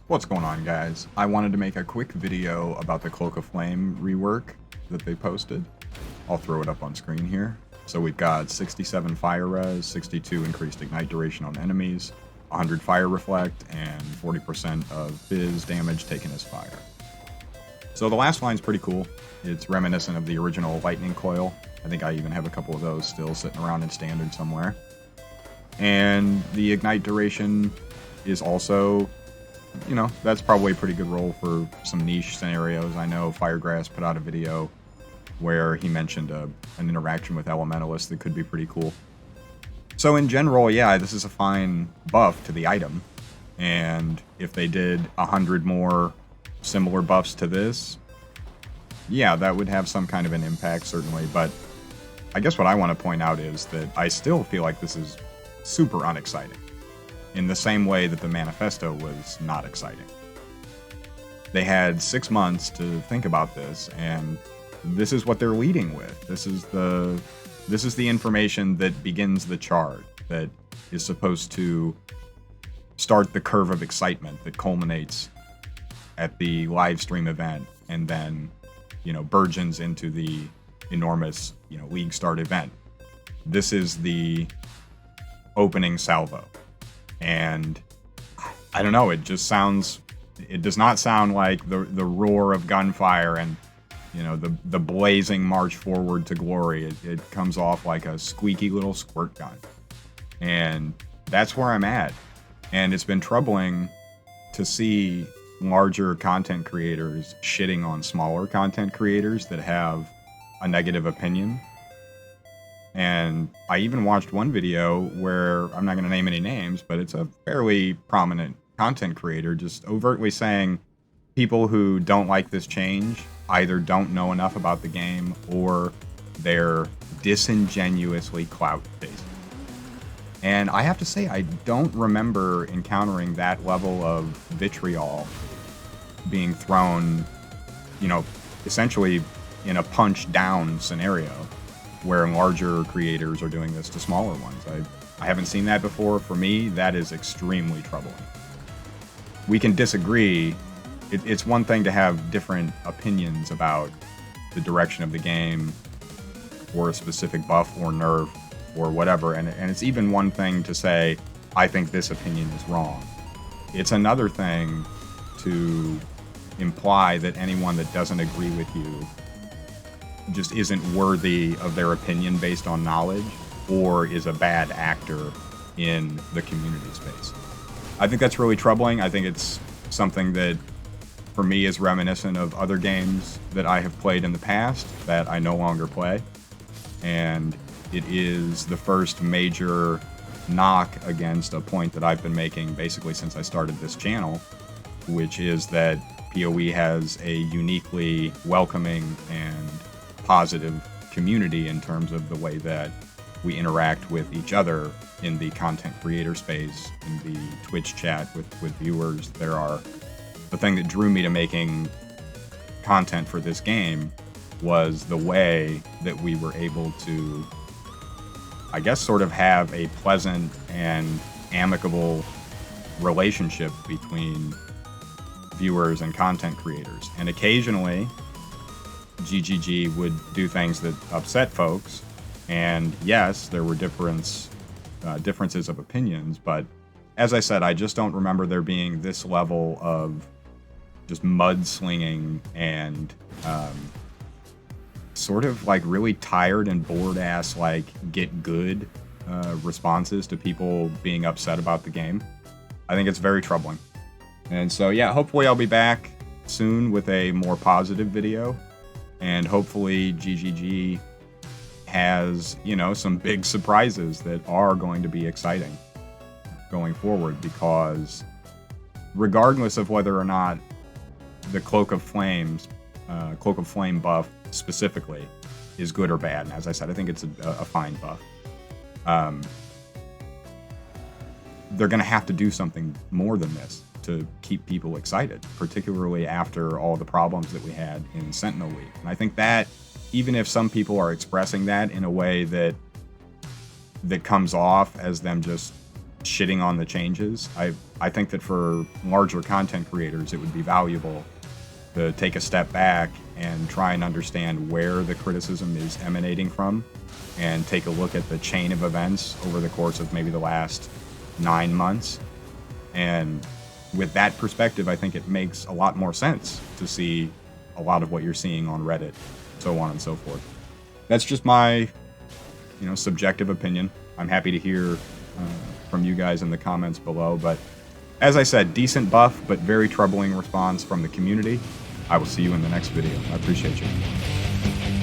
What's going on, guys? I wanted to make a quick video about the Cloak of Flame rework that they posted. I'll throw it up on screen here. So we've got 67 fire res, 62 increased ignite duration on enemies, 100 fire reflect, and 40% of fizz damage taken as fire. So the last line's pretty cool. It's reminiscent of the original lightning coil. I think I even have a couple of those still sitting around in standard somewhere. And the ignite duration is also, you know, that's probably a pretty good role for some niche scenarios. I know Firegrass put out a video where he mentioned an interaction with Elementalists that could be pretty cool. So in general, yeah, this is a fine buff to the item. And if they did 100 more similar buffs to this, yeah, that would have some kind of an impact, certainly. But I guess what I want to point out is that I still feel like this is super unexciting, in the same way that the manifesto was not exciting. They had 6 months to think about this, and this is what they're leading with. This is the information that begins the chart, that is supposed to start the curve of excitement that culminates at the live stream event and then, you know, burgeons into the enormous, you know, league start event. This is the opening salvo. And I don't know, it does not sound like the roar of gunfire and, you know, the blazing march forward to glory. It comes off like a squeaky little squirt gun. And that's where I'm at. And it's been troubling to see larger content creators shitting on smaller content creators that have a negative opinion. And I even watched one video where, I'm not going to name any names, but it's a fairly prominent content creator just overtly saying people who don't like this change either don't know enough about the game or they're disingenuously clout chasing. And I have to say, I don't remember encountering that level of vitriol being thrown, you know, essentially in a punch down scenario, where larger creators are doing this to smaller ones. I haven't seen that before. For me, that is extremely troubling. We can disagree. It's one thing to have different opinions about the direction of the game or a specific buff or nerf or whatever, and it's even one thing to say, I think this opinion is wrong. It's another thing to imply that anyone that doesn't agree with you just isn't worthy of their opinion based on knowledge, or is a bad actor in the community space. I think that's really troubling. I think it's something that, for me, is reminiscent of other games that I have played in the past that I no longer play. And it is the first major knock against a point that I've been making basically since I started this channel, which is that POE has a uniquely welcoming and positive community in terms of the way that we interact with each other in the content creator space, in the Twitch chat with viewers. The thing that drew me to making content for this game was the way that we were able to, I guess, sort of have a pleasant and amicable relationship between viewers and content creators. And occasionally, GGG would do things that upset folks, and yes, there were differences of opinions, but as I said, I just don't remember there being this level of just mudslinging and sort of like really tired and bored ass, like, get good responses to people being upset about the game. I think it's very troubling. And so, yeah, hopefully I'll be back soon with a more positive video. And hopefully GGG has, you know, some big surprises that are going to be exciting going forward, because regardless of whether or not the Cloak of Flame buff specifically is good or bad, and as I said, I think it's a fine buff, they're going to have to do something more than this to keep people excited, particularly after all the problems that we had in Sentinel Week. And I think that, even if some people are expressing that in a way that comes off as them just shitting on the changes. I think that for larger content creators, it would be valuable to take a step back and try and understand where the criticism is emanating from, and take a look at the chain of events over the course of maybe the last 9 months. And with that perspective, I think it makes a lot more sense to see a lot of what you're seeing on Reddit, so on and so forth. That's just my, subjective opinion. I'm happy to hear from you guys in the comments below, but as I said, decent buff, but very troubling response from the community. I will see you in the next video. I appreciate you.